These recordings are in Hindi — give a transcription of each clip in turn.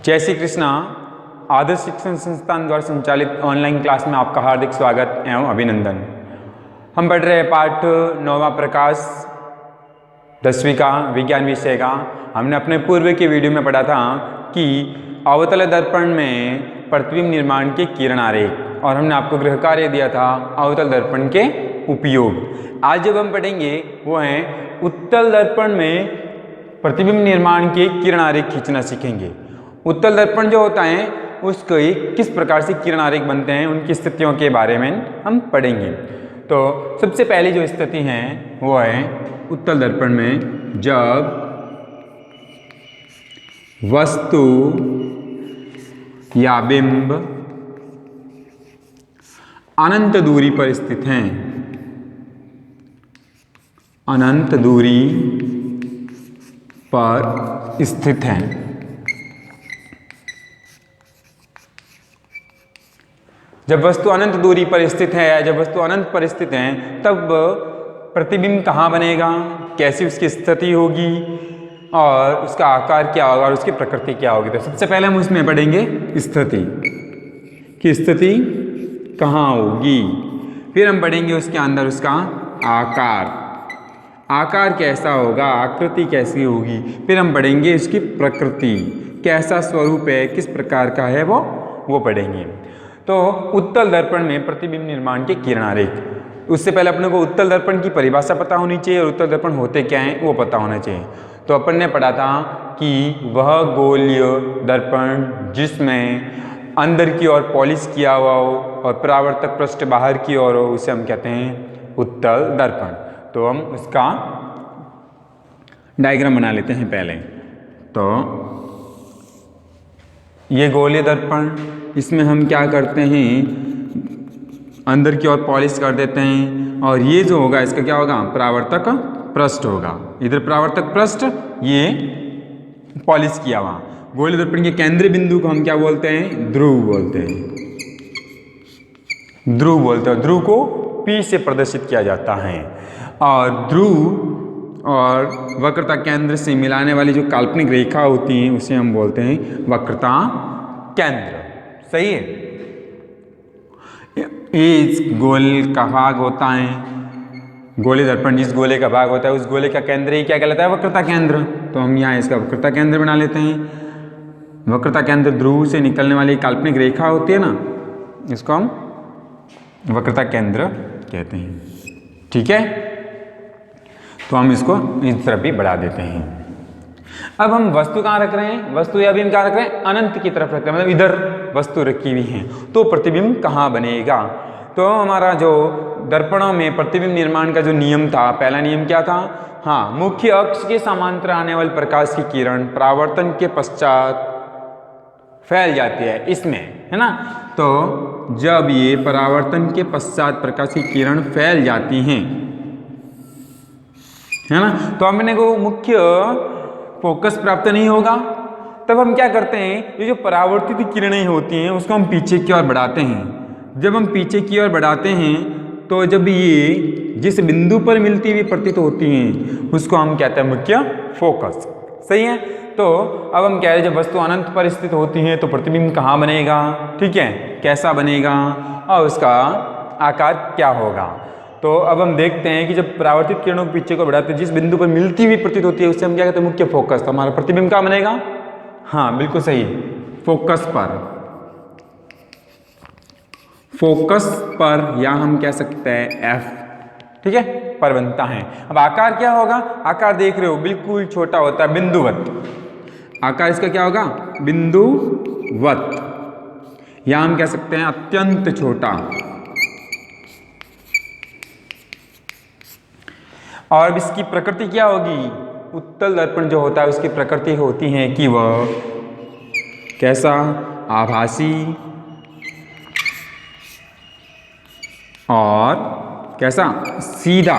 जय श्री कृष्णा। आदर्श शिक्षण संस्थान द्वारा संचालित ऑनलाइन क्लास में आपका हार्दिक स्वागत एवं अभिनंदन। हम पढ़ रहे हैं पाठ 9वां प्रकाश 10वीं का विज्ञान विषय का। हमने अपने पूर्व के वीडियो में पढ़ा था कि अवतल दर्पण में प्रतिबिंब निर्माण के किरण आरेख, और हमने आपको गृह कार्य दिया था अवतल दर्पण के उपयोग। आज जब हम पढ़ेंगे वो है उत्तल दर्पण में प्रतिबिंब निर्माण के किरण आरेख खींचना सीखेंगे। उत्तल दर्पण जो होता है उसको किस प्रकार से किरण आरेख बनते हैं, उनकी स्थितियों के बारे में हम पढ़ेंगे। तो सबसे पहली जो स्थिति है वो है उत्तल दर्पण में जब वस्तु या बिंब अनंत दूरी पर स्थित हैं, अनंत दूरी पर स्थित हैं। जब वस्तु अनंत दूरी पर स्थित है, जब वस्तु अनंत पर स्थित है, तब प्रतिबिंब कहाँ बनेगा, कैसी उसकी स्थिति होगी और उसका आकार क्या होगा और उसकी प्रकृति क्या होगी। तो सबसे पहले हम उसमें पढ़ेंगे स्थिति की स्थिति कहाँ होगी, फिर हम पढ़ेंगे उसके अंदर उसका आकार, आकार कैसा होगा, आकृति कैसी होगी, फिर हम पढ़ेंगे इसकी प्रकृति, कैसा स्वरूप है, किस प्रकार का है वो पढ़ेंगे। तो उत्तल दर्पण में प्रतिबिंब निर्माण के किरण आरेख। उससे पहले अपने को उत्तल दर्पण की परिभाषा पता होनी चाहिए और उत्तल दर्पण होते क्या हैं वो पता होना चाहिए। तो अपन ने पढ़ा था कि वह गोलीय दर्पण जिसमें अंदर की ओर पॉलिश किया हुआ हो और परावर्तक पृष्ठ बाहर की ओर हो, उसे हम कहते हैं उत्तल दर्पण। तो हम उसका डायग्राम बना लेते हैं पहले। तो ये गोलीय दर्पण, इसमें हम क्या करते हैं, अंदर की ओर पॉलिश कर देते हैं, और ये जो होगा इसका क्या होगा, परावर्तक पृष्ठ होगा। इधर परावर्तक पृष्ठ, ये पॉलिश किया हुआ। गोलीय दर्पण के केंद्रीय बिंदु को हम क्या बोलते हैं, ध्रुव बोलते हैं, ध्रुव बोलते हैं। ध्रुव को P से प्रदर्शित किया जाता है, और ध्रुव और वक्रता केंद्र से मिलाने वाली जो काल्पनिक रेखा होती है उसे हम बोलते हैं वक्रता केंद्र। सही है। इस गोल का भाग होता है, गोलीय दर्पण जिस गोले का भाग होता है उस गोले का केंद्र ही क्या कहलाता है, वक्रता केंद्र। तो हम यहाँ इसका वक्रता केंद्र बना लेते हैं। वक्रता केंद्र ध्रुव से निकलने वाली काल्पनिक रेखा होती है ना, इसको हम वक्रता केंद्र कहते हैं। ठीक है, तो हम इसको इस तरफ भी बढ़ा देते हैं। अब हम वस्तु कहाँ रख रहे हैं, वस्तु या बिंब कहाँ रख रहे हैं, अनंत की तरफ रख रहे हैं, मतलब इधर वस्तु रखी हुई है। तो प्रतिबिंब कहाँ बनेगा, तो हमारा जो दर्पणों में प्रतिबिंब निर्माण का जो नियम था, पहला नियम क्या था, हाँ, मुख्य अक्ष के समांतर आने वाले प्रकाश की किरण परावर्तन के पश्चात फैल जाती है इसमें, है ना। तो जब ये परावर्तन के पश्चात प्रकाश की किरण फैल जाती हैं, है ना, तो हमने को मुख्य फोकस प्राप्त नहीं होगा। तब हम क्या करते हैं, ये जो परावर्तित किरणें होती हैं उसको हम पीछे की ओर बढ़ाते हैं। जब हम पीछे की ओर बढ़ाते हैं तो जब ये जिस बिंदु पर मिलती हुई प्रतीत होती हैं उसको हम कहते हैं मुख्य फोकस। सही है। तो अब हम कह रहे हैं जब वस्तु अनंत पर स्थित होती है तो प्रतिबिंब कहाँ बनेगा, ठीक है, कैसा बनेगा और उसका आकार क्या होगा। तो अब हम देखते हैं कि जब परावर्तित किरणों को पीछे को बढ़ाते हैं, जिस बिंदु पर मिलती हुई प्रतीत होती है उससे हम क्या कहते हैं, मुख्य फोकस। तो हमारा प्रतिबिंब कहाँ बनेगा, हाँ बिल्कुल सही, फोकस पर, फोकस पर, या हम कह सकते हैं F, ठीक है, पर बनता है। अब आकार क्या होगा, आकार देख रहे हो बिल्कुल छोटा होता है, बिंदुवत। आकार इसका क्या होगा, बिंदुवत, या हम कह सकते हैं अत्यंत छोटा। और अब इसकी प्रकृति क्या होगी, उत्तल दर्पण जो होता है उसकी प्रकृति होती है कि वह कैसा, आभासी और कैसा, सीधा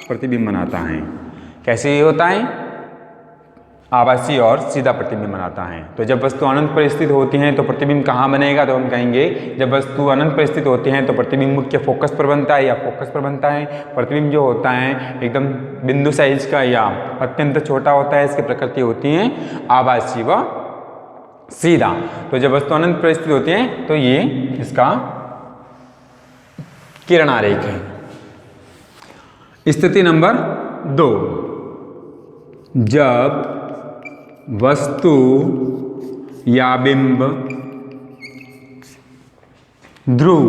प्रतिबिंब बनाता है। कैसे होता है, आभासी और सीधा प्रतिबिंब बनाता है। तो जब वस्तु अनंत पर स्थित होती हैं तो प्रतिबिंब कहाँ बनेगा, तो हम कहेंगे जब वस्तु अनंत पर स्थित होती हैं तो प्रतिबिंब मुख्य फोकस पर बनता है या फोकस पर बनता है। प्रतिबिंब जो होता है एकदम बिंदु साइज का या अत्यंत छोटा होता है, इसकी प्रकृति होती है आभासी व सीधा। तो जब वस्तु अनंत पर स्थित होती है तो ये इसका किरण आरेख है। स्थिति नंबर 2, जब वस्तु या बिंब ध्रुव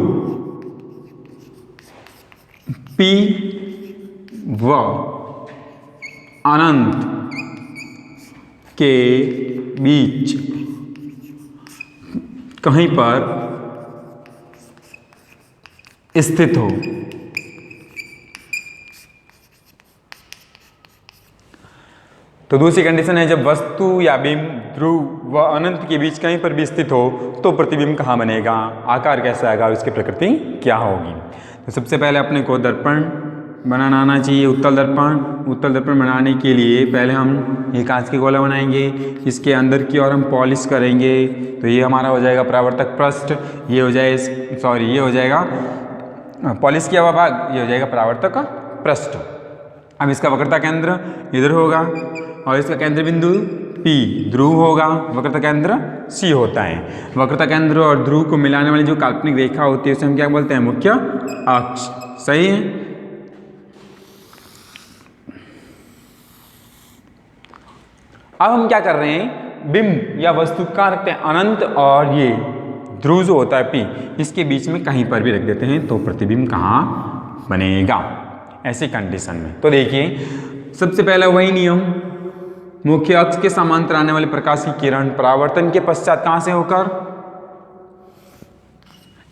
P व अनंत के बीच कहीं पर स्थित हो, तो दूसरी कंडीशन है जब वस्तु या बिंब ध्रुव व अनंत के बीच कहीं पर भी स्थित हो तो प्रतिबिंब कहाँ बनेगा, आकार कैसा आएगा, उसकी प्रकृति क्या होगी। तो सबसे पहले अपने को दर्पण बनाना आना चाहिए, उत्तल दर्पण। उत्तल दर्पण बनाने के लिए पहले हम ये कांच के गोला बनाएंगे, इसके अंदर की ओर हम पॉलिश करेंगे, तो ये हमारा हो जाएगा परावर्तक पृष्ठ, ये हो जाएगा पॉलिश किया हुआ भाग, ये हो जाएगा परावर्तक पृष्ठ। अब इसका वक्रता केंद्र इधर होगा और इसका केंद्र बिंदु P ध्रुव होगा, वक्रता केंद्र C होता है। वक्रता केंद्र और ध्रुव को मिलाने वाली जो काल्पनिक रेखा होती है उसे हम क्या बोलते हैं, मुख्य अक्ष। सही है। अब हम क्या कर रहे हैं, बिंब या वस्तु का रखते हैं अनंत और ये ध्रुव जो होता है P, इसके बीच में कहीं पर भी रख देते हैं तो प्रतिबिंब कहाँ बनेगा ऐसी कंडीशन में। तो देखिए सबसे पहला वही नियम, मुख्य अक्ष के समांतर आने वाले प्रकाश की किरण परावर्तन के पश्चात कहां से होकर,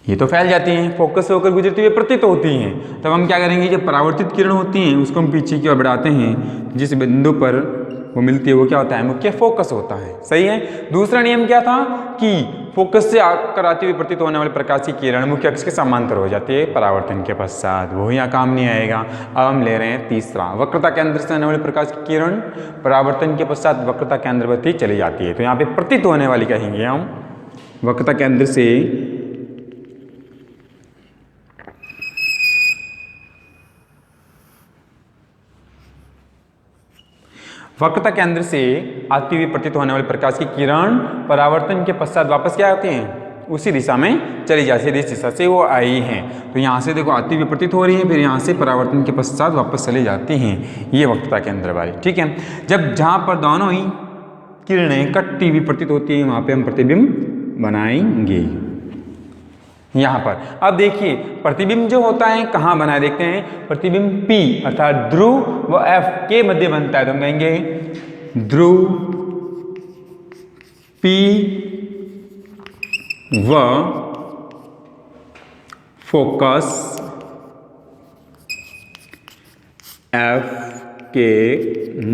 ये तो फैल जाती हैं, फोकस से होकर गुजरती हुई प्रतीत होती हैं। तब हम क्या करेंगे, जब परावर्तित किरण होती हैं उसको हम पीछे की ओर बढ़ाते हैं, जिस बिंदु पर वो मिलती है वो क्या होता है, मुख्य फोकस होता है। सही है। दूसरा नियम क्या था कि फोकस से आकर आती हुई प्रतीत होने वाले प्रकाश की किरण मुख्य अक्ष के समांतर हो जाती है परावर्तन के पश्चात, वो यहाँ काम नहीं आएगा। अब हम ले रहे हैं तीसरा, वक्रता केंद्र से आने वाली प्रकाश की किरण परावर्तन के पश्चात वक्रता केंद्रवती चली जाती है, तो यहाँ पे प्रतीत होने वाली कहेंगे हम, वक्रता केंद्र से वक्रता केंद्र से आती हुई प्रतीत होने वाली प्रकाश की किरण परावर्तन के पश्चात वापस क्या होती हैं, उसी दिशा में चली जाती है, इस दिशा से वो आई हैं। तो यहाँ से देखो आती हुई प्रतीत हो रही है, फिर यहाँ से परावर्तन के पश्चात वापस चली जाती हैं, ये वक्रता केंद्र वाली। ठीक है। जब जहाँ पर दोनों ही किरणें कटती हुई प्रतीत होती हैं वहाँ पे हम प्रतिबिंब बनाएंगे यहाँ पर। अब देखिए प्रतिबिंब जो होता है कहाँ बना है, देखते हैं। प्रतिबिंब P अर्थात ध्रुव व F के मध्य बनता है, तो हम कहेंगे ध्रुव P व फोकस F के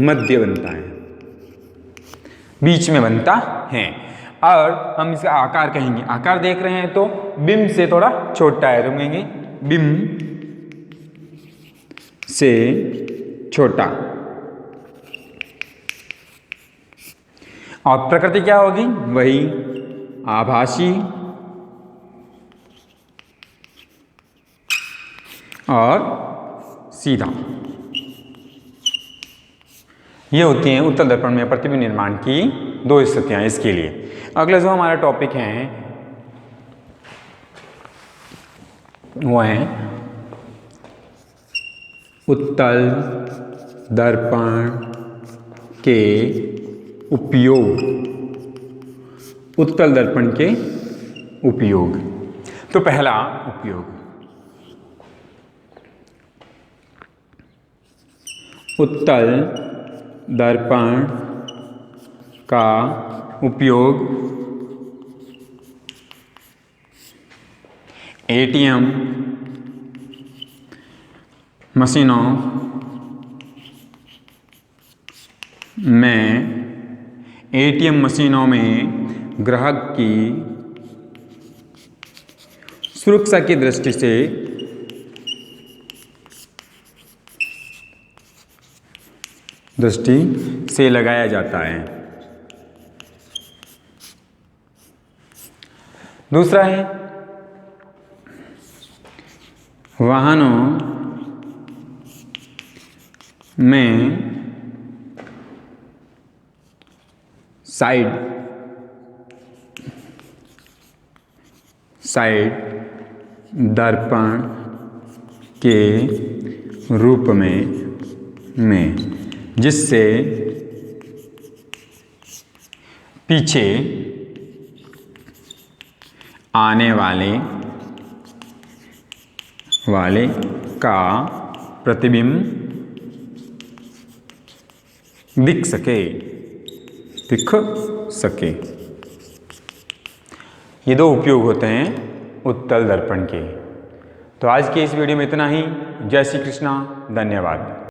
मध्य बनता है, बीच में बनता है। और हम इसका आकार कहेंगे, आकार देख रहे हैं तो बिंब से थोड़ा छोटा है, तो हम कहेंगे बिंब से छोटा। और प्रकृति क्या होगी, वही आभासी और सीधा। ये होती हैं उत्तल दर्पण में प्रतिबिंब निर्माण की दो स्थितियां। इसके लिए अगला जो हमारा टॉपिक है वो है उत्तल दर्पण के उपयोग। उत्तल दर्पण के उपयोग। तो पहला उपयोग, उत्तल दर्पण का उपयोग एटीएम मशीनों में ग्राहक की सुरक्षा की दृष्टि से लगाया जाता है। दूसरा है वाहनों में साइड साइड दर्पण के रूप में जिससे पीछे आने वाले का प्रतिबिंब दिख सके। ये दो उपयोग होते हैं उत्तल दर्पण के। तो आज के इस वीडियो में इतना ही। जय श्री कृष्णा, धन्यवाद।